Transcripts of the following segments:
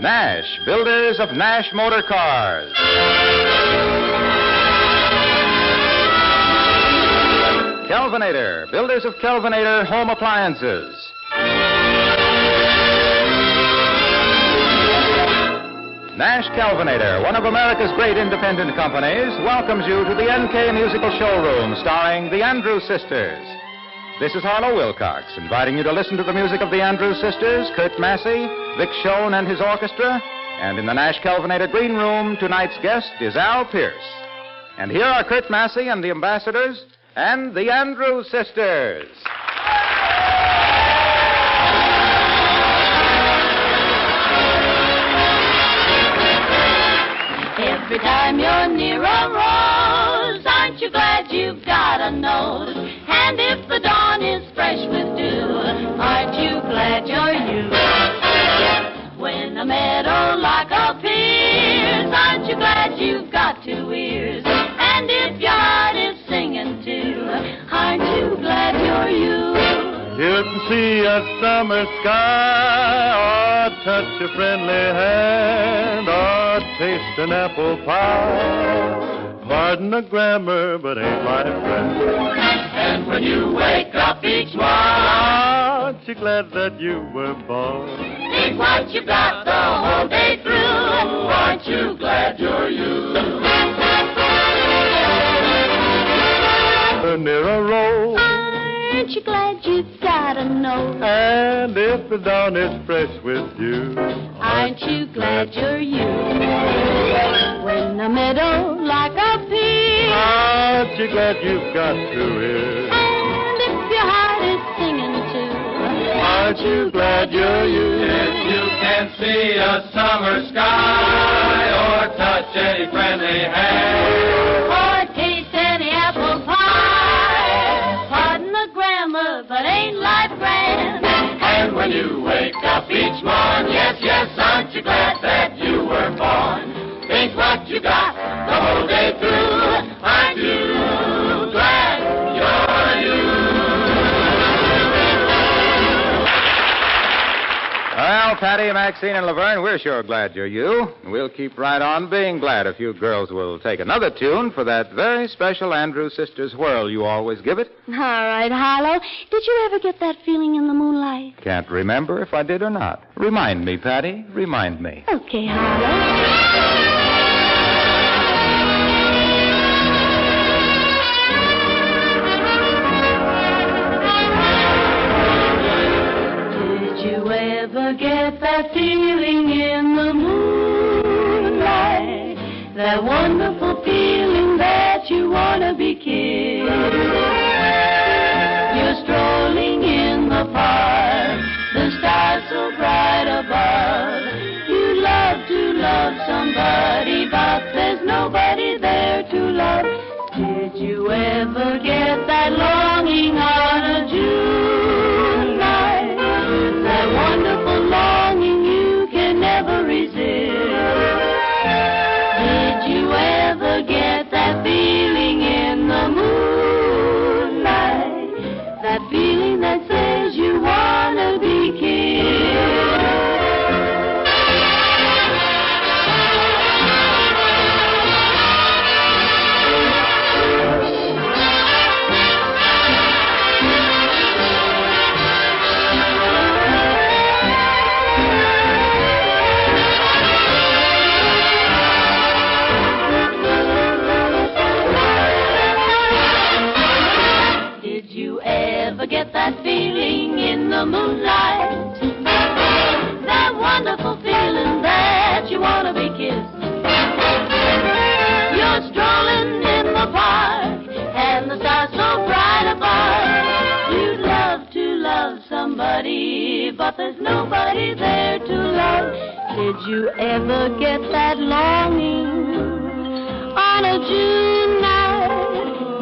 Nash, builders of Nash Motor Cars. Kelvinator, builders of Kelvinator Home Appliances. Nash-Kelvinator, one of America's great independent companies, welcomes you to the NK Musical Showroom starring the Andrews Sisters. This is Harlow Wilcox, inviting you to listen to the music of the Andrews Sisters, Kurt Massey, Vic Schoen and his orchestra, and in the Nash-Kelvinator Green Room, tonight's guest is Al Pierce. And here are Kurt Massey and the Ambassadors and the Andrews Sisters. Every time you're near a rose, aren't you glad you've got a nose? And if the dawn is fresh with dew, aren't you glad you're you? When a meadowlark appears, aren't you glad you've got two ears? And if your heart is singing too, aren't you glad you're you? You can see a summer sky, or touch a friendly hand, or taste an apple pie. Pardon the grammar, but ain't life grand? And when you wake up each morning, aren't you glad that you were born? Think what you got the whole day through, aren't you glad you're you? Near a rose, aren't you glad you've got a nose? and if the dawn is fresh with you, Aren't you glad you're you? When the meadowlark appears, aren't you glad you've got two ears? and if your heart is singing too, Aren't you glad you're you? If you can see a summer sky or touch any friendly hand, or taste any apple pie, pardon the grammar, but ain't life grand? and when you wake up each morn, yes, yes, aren't you glad that you were born? Think what you got the whole day through, aren't you glad you're you? Well, Patty, Maxine, and Laverne, we're sure glad you're you. We'll keep right on being glad if you girls will take another tune for that very special Andrews Sisters whirl you always give it. All right, Harlow. Did you ever get that feeling in the moonlight? Can't remember if I did or not. Remind me, Patty. Remind me. Okay, Harlow. Did you ever get that feeling in the moonlight? That wonderful feeling that you want to be kissed? You're strolling in the park, the stars so bright above. You love to love somebody, but there's nobody there to love. Did you ever get that longing on a June night? That wonderful longing you can never resist. Did you ever get that feeling in the moonlight? That feeling that says you want to be kissed? Did you ever get that feeling in the moonlight? That wonderful feeling that you want to be kissed? You're strolling in the park and the stars so bright above. You'd love to love somebody, but there's nobody there to love. Did you ever get that longing on a June night?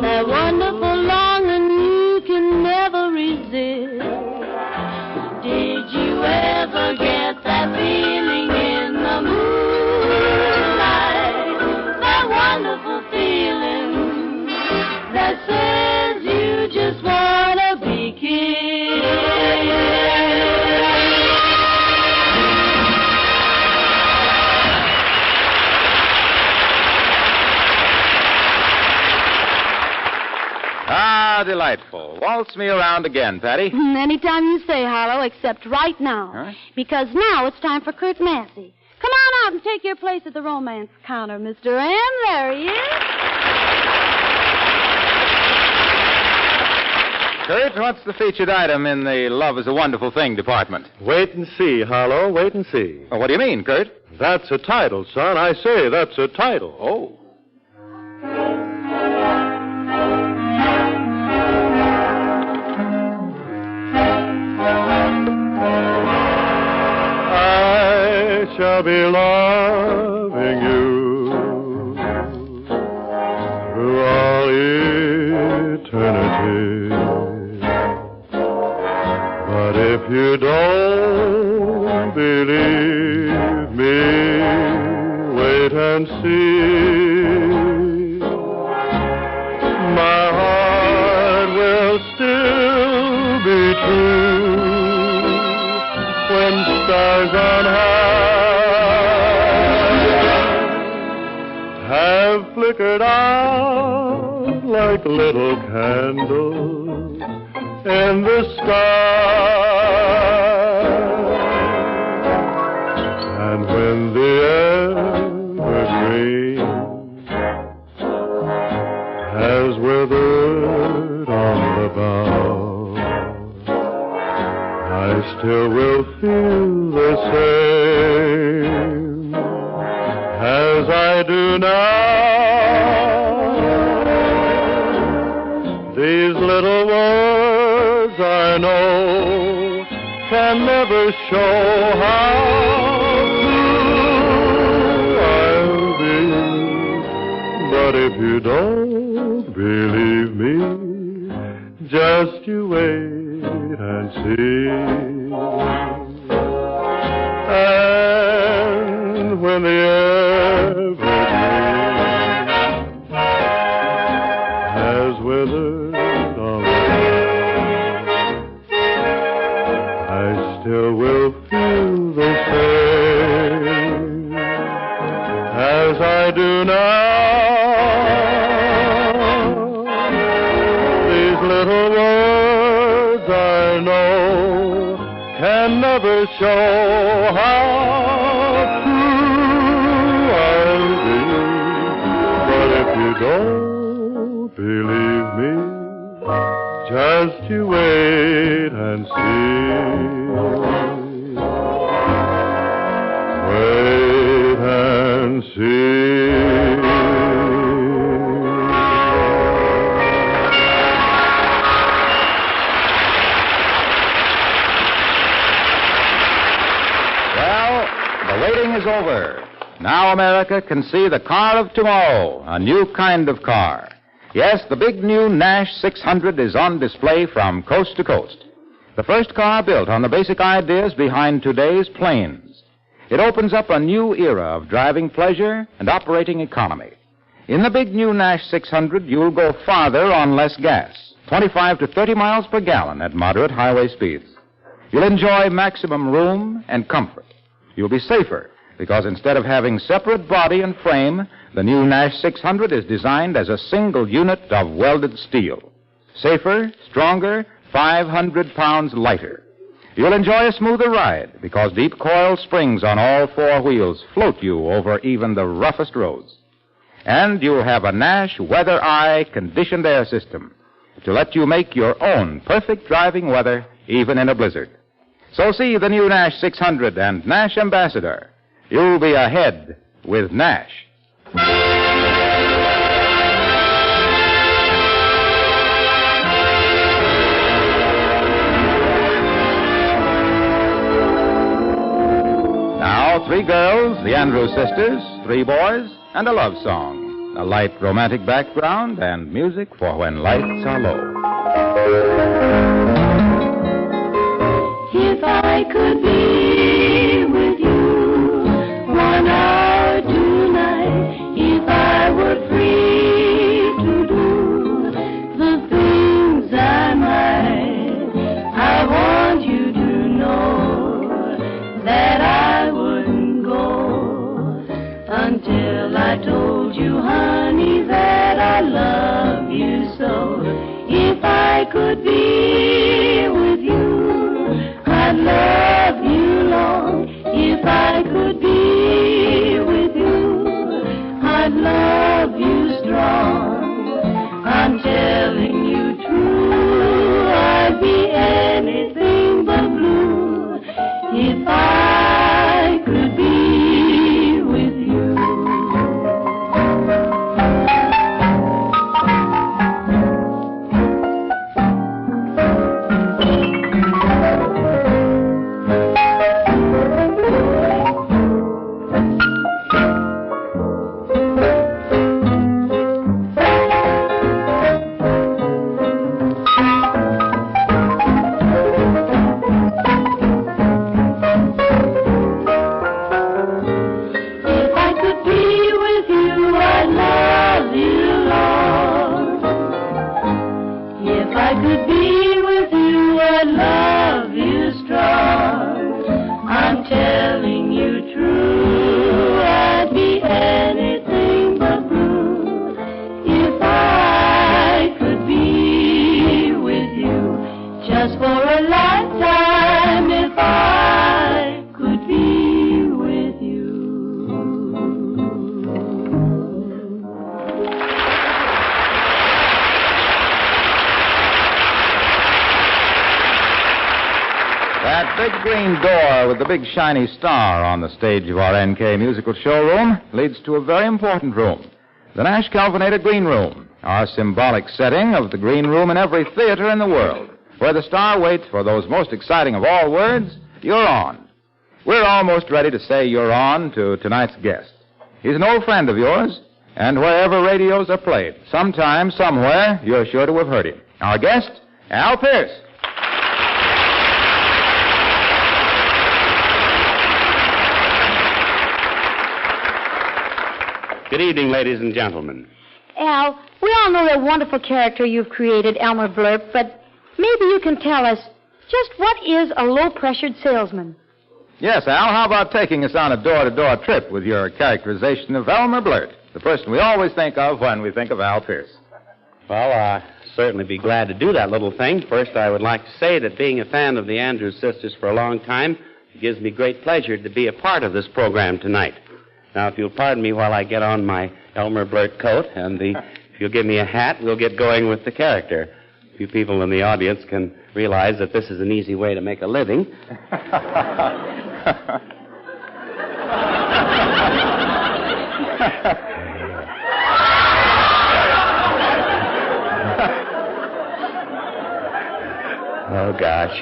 That wonderful longing you can never resist. Did you ever get that feeling in the moonlight? That wonderful feeling that says you just want to be kissed? how delightful. Waltz me around again, Patty. Anytime you say, Harlow, except right now. Huh? Because now it's time for Kurt Massey. Come on out and take your place at the romance counter, Mr. M. There he is. Kurt, what's the featured item in the Love is a Wonderful Thing department? Wait and see, Harlow. Wait and see. Oh, what do you mean, Kurt? That's a title, son. I say that's a title. Oh. I shall be loving you through all eternity. But if you don't believe me, wait and see. My heart will still be true when stars on high have flickered out like little candles in the sky. And when the evergreen has withered on the bough, I still will feel the same as I do now. These little words I know can never show how true I'll be. But if you don't believe me, just you wait and see. And when the evergreen has withered on the ground, I still will feel the same as I do now. These little words I know can never show how true I'll be. But if you don't believe me, just you wait and see. Wait and see. The waiting is over. Now America can see the car of tomorrow, a new kind of car. Yes, the big new Nash 600 is on display from coast to coast. The first car built on the basic ideas behind today's planes. It opens up a new era of driving pleasure and operating economy. In the big new Nash 600, you'll go farther on less gas, 25 to 30 miles per gallon at moderate highway speeds. You'll enjoy maximum room and comfort. You'll be safer because instead of having separate body and frame, the new Nash 600 is designed as a single unit of welded steel. Safer, stronger, 500 pounds lighter. You'll enjoy a smoother ride because deep coil springs on all four wheels float you over even the roughest roads. And you'll have a Nash Weather Eye conditioned air system to let you make your own perfect driving weather even in a blizzard. So see the new Nash 600 and Nash Ambassador. You'll be ahead with Nash. Now, three girls, the Andrews sisters, three boys, and a love song. A light romantic background and music for when lights are low. If I could be with you 1 hour tonight, if I were free to do the things I might, I want you to know that I wouldn't go until I told you, honey, that I love you so. If I could be with you, I'd love you strong. I'm telling you true, I'd be anything but blue if I could be with you just for a lifetime. If I could be with you. That big green door with the big shiny star on the stage of our NK musical showroom leads to a very important room, the Nash-Kelvinator Green Room, our symbolic setting of the green room in every theater in the world, where the star waits for those most exciting of all words, "You're on." We're almost ready to say "You're on" to tonight's guest. He's an old friend of yours, and wherever radios are played, sometime, somewhere, you're sure to have heard him. Our guest, Al Pierce. Good evening, ladies and gentlemen. Al, we all know that wonderful character you've created, Elmer Blurp, but maybe you can tell us just what is a low-pressured salesman? Yes, Al, how about taking us on a door-to-door trip with your characterization of Elmer Blurt, the person we always think of when we think of Al Pierce? Well, I'll certainly be glad to do that little thing. First, I would like to say that being a fan of the Andrews Sisters for a long time, it gives me great pleasure to be a part of this program tonight. Now, if you'll pardon me while I get on my Elmer Blurt coat, and if you'll give me a hat, we'll get going with the character. A few people in the audience can realize that this is an easy way to make a living. Oh, gosh.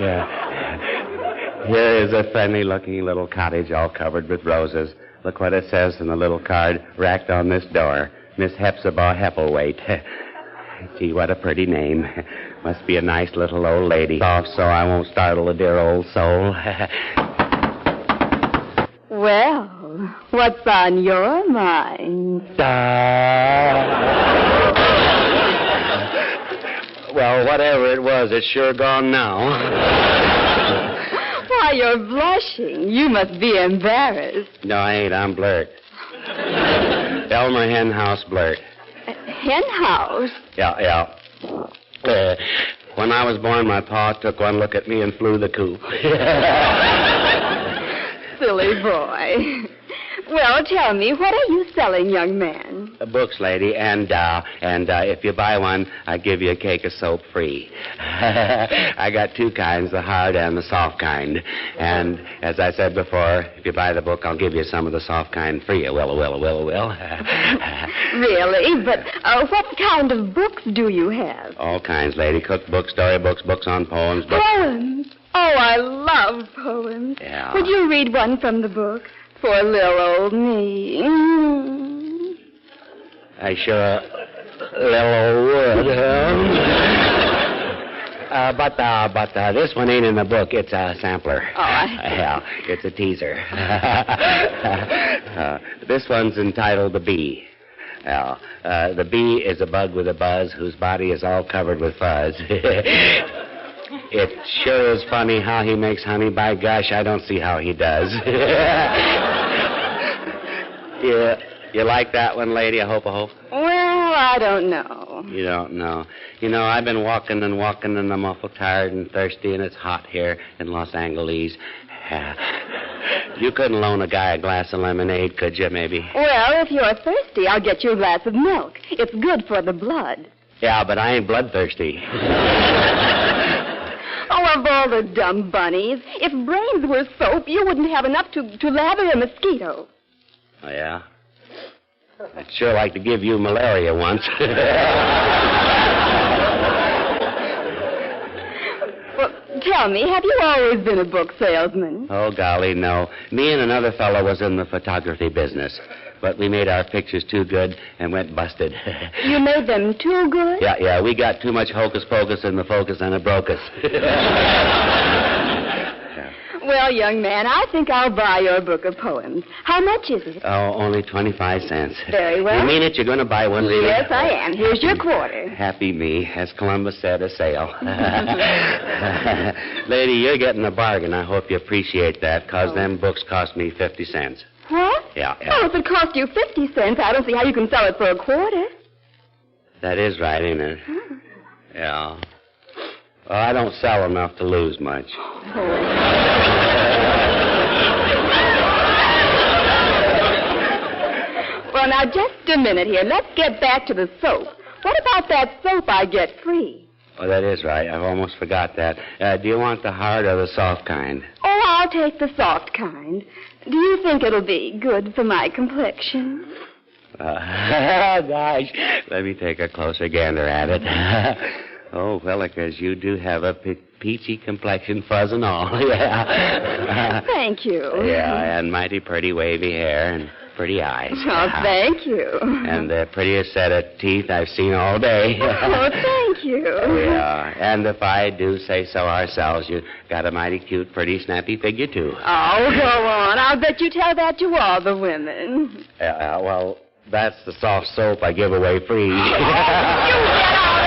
Here is a friendly-looking little cottage all covered with roses. Look what it says in the little card racked on this door. Miss Hepzibah Heppelwaite. Gee, what a pretty name. Must be a nice little old lady. Off so I won't startle a dear old soul. Well, what's on your mind? Well, whatever it was, it's sure gone now. Why, you're blushing. You must be embarrassed. No, I ain't. I'm Blurt. Elmer Henhouse Blurt. Henhouse? Yeah. When I was born, my pa took one look at me and flew the coop. Silly boy. Well, tell me, what are you selling, young man? Books, lady, and if you buy one, I give you a cake of soap free. I got two kinds, the hard and the soft kind. And as I said before, if you buy the book, I'll give you some of the soft kind free. Will. Really? But what kind of books do you have? All kinds, lady. Cookbooks, storybooks, books on poems, books... Poems? Oh, I love poems. Yeah. Would you read one from the book? For little old me. I sure little would, But this one ain't in the book. It's a sampler. Oh, Yeah, it's a teaser. This one's entitled The Bee. The bee is a bug with a buzz whose body is all covered with fuzz. It sure is funny how he makes honey. By gosh, I don't see how he does. You like that one, lady? I hope. Well, I don't know. You don't know. You know, I've been walking, and I'm awful tired and thirsty, and it's hot here in Los Angeles. You couldn't loan a guy a glass of lemonade, could you, maybe? Well, if you're thirsty, I'll get you a glass of milk. It's good for the blood. Yeah, but I ain't bloodthirsty. Oh, of all the dumb bunnies. If brains were soap, you wouldn't have enough to lather a mosquito. Oh, yeah? I'd sure like to give you malaria once. Well, tell me, have you always been a book salesman? Oh, golly, no. Me and another fellow was in the photography business. But we made our pictures too good and went busted. You made them too good? Yeah, we got too much hocus pocus in the focus and it broke us. Well, Well, young man, I think I'll buy your book of poems. How much is it? Oh, only 25 cents. Very well. You mean it? You're going to buy one, really? Yes, I am. Here's your quarter. Happy me. As Columbus said, a sale. Lady, you're getting a bargain. I hope you appreciate that, because them books cost me 50 cents. What? Yeah. Well, if it cost you 50 cents, I don't see how you can sell it for a quarter. That is right, ain't it? Yeah. Well, I don't sell enough to lose much. Well, now, just a minute here. Let's get back to the soap. What about that soap I get free? Oh, that is right. I almost forgot that. Do you want the hard or the soft kind? Oh, I'll take the soft kind. Do you think it'll be good for my complexion? Gosh. Let me take a closer gander at it. Oh, Willikers, you do have a peachy complexion, fuzz and all. Yeah. Thank you. Yeah, and mighty pretty wavy hair and pretty eyes. Oh, thank you. And the prettiest set of teeth I've seen all day. Oh, thank you. Yeah, and if I do say so ourselves, you got a mighty cute, pretty, snappy figure, too. Oh, go on. I'll bet you tell that to all the women. Well, that's the soft soap I give away free. You get out.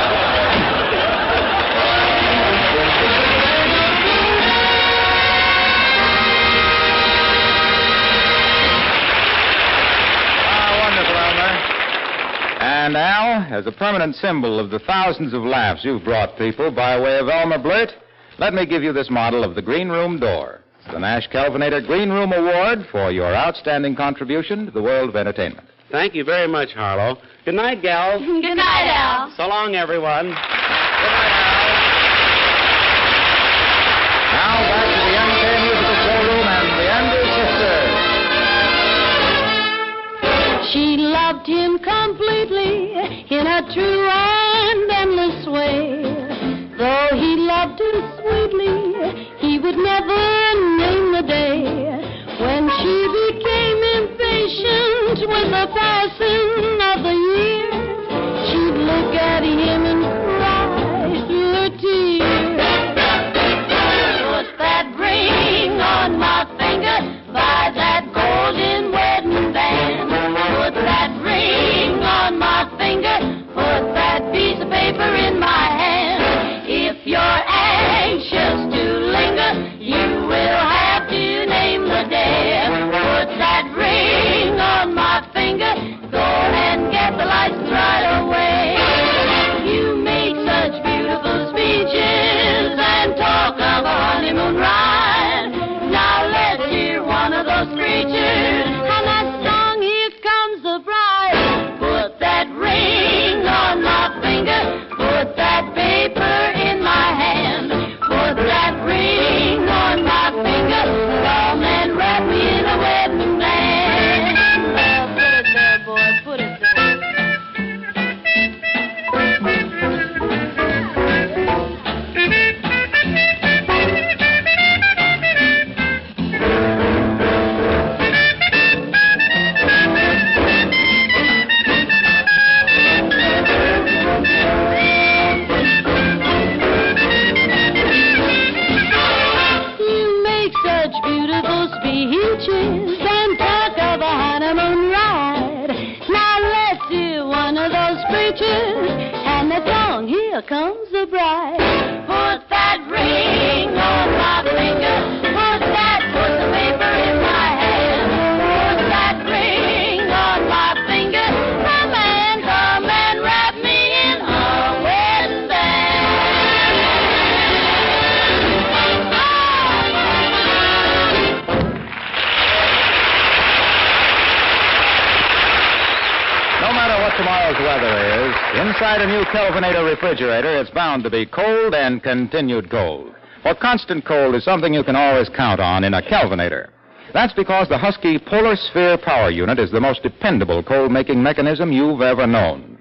And, Al, as a permanent symbol of the thousands of laughs you've brought people by way of Elmer Blurt, let me give you this model of the Green Room door. It's the Nash-Kelvinator Green Room Award for your outstanding contribution to the world of entertainment. Thank you very much, Harlow. Good night, gals. Good night, Al. So long, everyone. Now back to the NK Musical Showroom and the Andrews Sisters. She loved him completely in a true and endless way. Though he loved her sweetly, he would never name the day when she became impatient with the passing of the year. She'd look at him and cry through her tears. Put that ring on my finger, by that golden wedding band. Put that ring on my finger, put that piece of paper in my hand. If you're anxious to linger, you will have to name the day. Put that ring on my finger, go and get the license right away. You make such beautiful speeches and talk of a honeymoon ride. Now let's hear one of those screeches and that song, Here Comes the Bride. Put that ring on my finger, put that paper in my hand. Put that ring on my finger, come and wrap me in a wedding band. Well, put it there, boy, put it there. You make such beautiful speeches and talk of a honeymoon ride. Now let's hear one of those preachers and the song, Here Comes the Bride. Put that ring on my finger, put the paper in my hand. Put that ring on my finger, come and wrap me in a wedding No matter what tomorrow's weather is, inside a new Kelvinator refrigerator, it's bound to be cold and continued cold. For constant cold is something you can always count on in a Kelvinator. That's because the Husky Polar Sphere Power Unit is the most dependable cold-making mechanism you've ever known.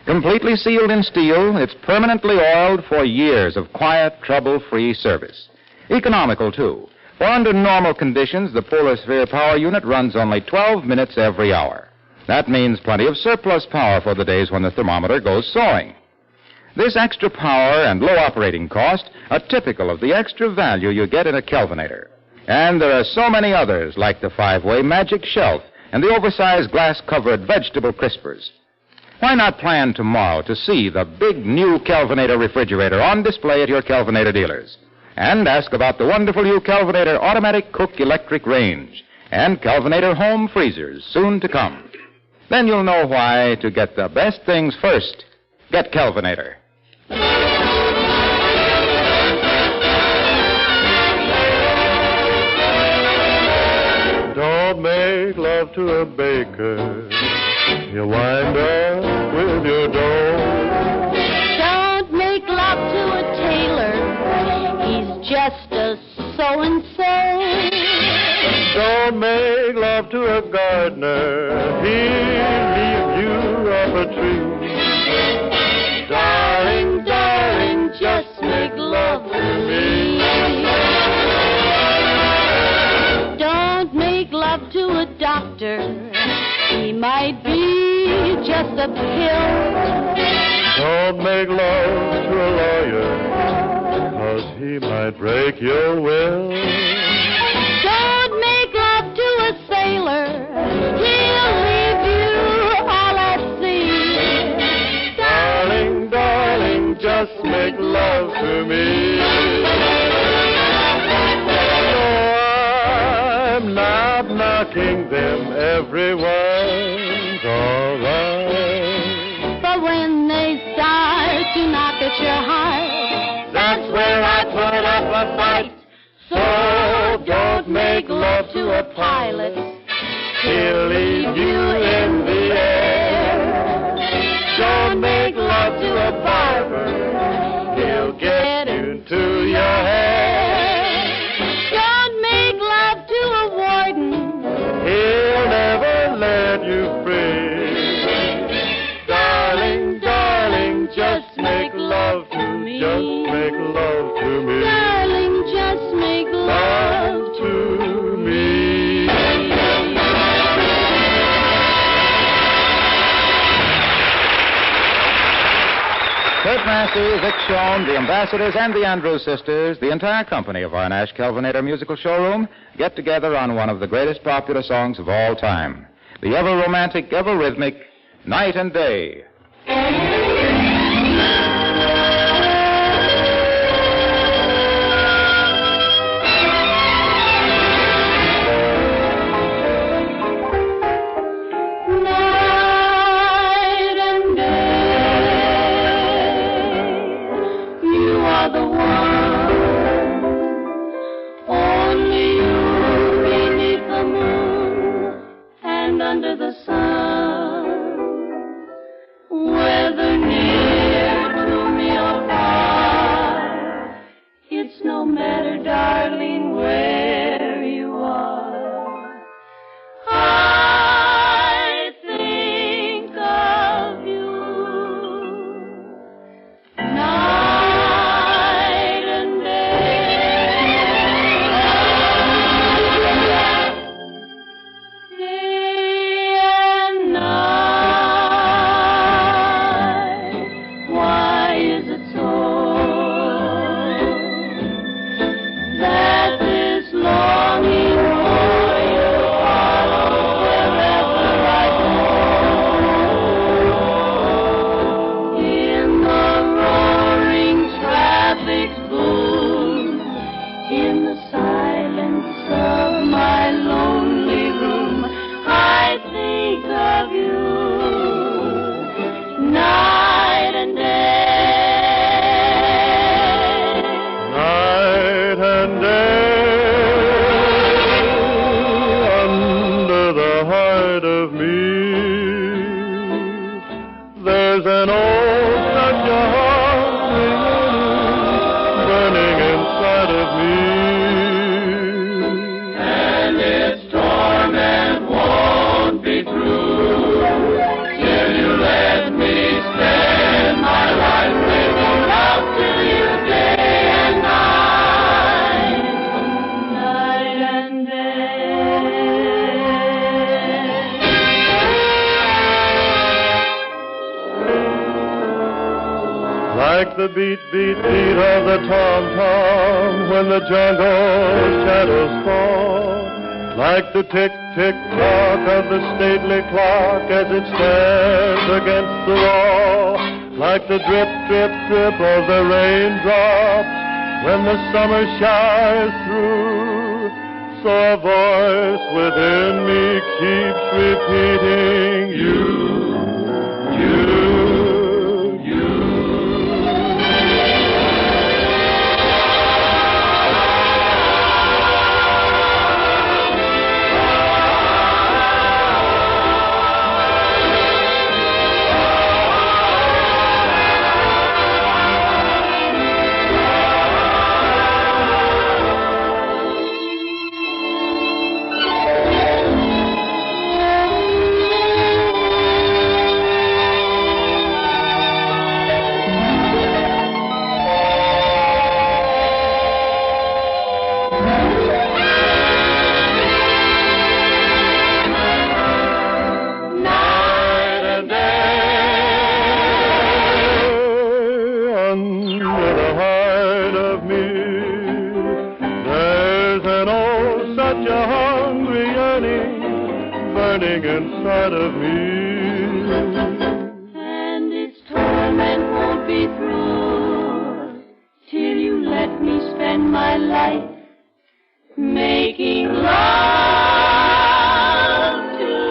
Completely sealed in steel, it's permanently oiled for years of quiet, trouble-free service. Economical, too. For under normal conditions, the Polar Sphere Power Unit runs only 12 minutes every hour. That means plenty of surplus power for the days when the thermometer goes soaring. This extra power and low operating cost are typical of the extra value you get in a Kelvinator. And there are so many others, like the 5-way magic shelf and the oversized glass-covered vegetable crispers. Why not plan tomorrow to see the big new Kelvinator refrigerator on display at your Kelvinator dealers? And ask about the wonderful new Kelvinator automatic cook electric range and Kelvinator home freezers soon to come. Then you'll know why, to get the best things first, get Kelvinator. Don't make love to a baker. You wind up with your dough. Don't make love to a tailor. He's just a so-and-so. Don't make love to a gardener. He'll leave you up a tree. Darling, darling, just make love to me. Don't make love to a doctor. He might be just a pill. Don't make love to a lawyer, 'cause he might break your will. Don't make love to a sailor. He'll leave you all at sea. Darling, darling, just make love to me. No, I'm not knocking them. Everyone's all right. But when they start to knock at your heart, That's where I put up a fight. So don't make love to a pilot. He'll leave you in the air. Don't make love to a barber. He'll get into your hair. don't make love to a warden. He'll never let you free. Darling, darling, just make love to me. Just make love to me. Darling, just make love To me. Kurt Massey, Vic Schoen, the Ambassadors, and the Andrews Sisters, the entire company of our Nash-Kelvinator musical showroom, get together on one of the greatest popular songs of all time, the ever-romantic, ever-rhythmic Night and Day. night and day. You are the one, only you beneath the moon and under the sun. Whether the beat, beat, beat of the tom-tom when the jungle shadows fall. Like the tick, tick, tock of the stately clock as it stands against the wall. Like the drip, drip, drip of the raindrops when the summer showers through. So a voice within me keeps repeating, you. Inside of me. And its torment won't be through till you let me spend my life making love to you.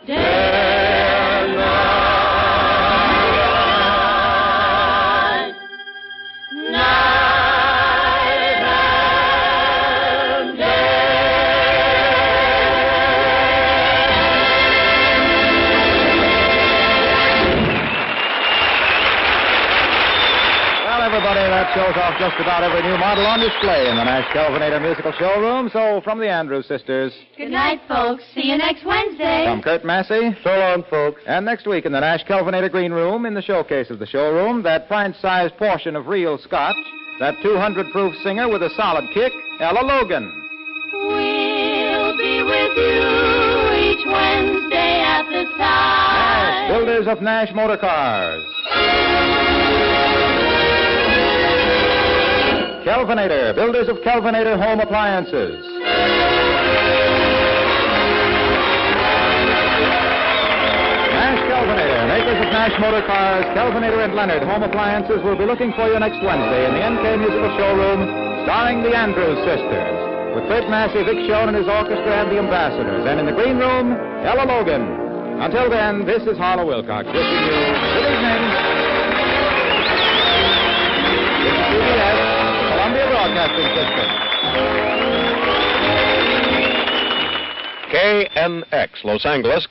Day and night, night and day. Everybody, that shows off just about every new model on display in the Nash-Kelvinator musical showroom. So, from the Andrews sisters, Good night, folks. See you next Wednesday. from Kurt Massey, So long, folks. and next week in the Nash-Kelvinator green room, in the showcase of the showroom, that pint-sized portion of real scotch, that 200-proof singer with a solid kick, Ella Logan. We'll be with you each Wednesday at the side. Builders of Nash Motor Cars. Kelvinator, builders of Kelvinator home appliances. Nash-Kelvinator, makers of Nash Motor Cars, Kelvinator and Leonard home appliances will be looking for you next Wednesday in the NK Musical Showroom, starring the Andrews sisters, with Kurt Massey, Vic Schoen and his orchestra and the ambassadors, and in the green room, Ella Logan. Until then, this is Harlow Wilcox wishing you good evening. This is CBS, Columbia Broadcasting System. KNX, Los Angeles.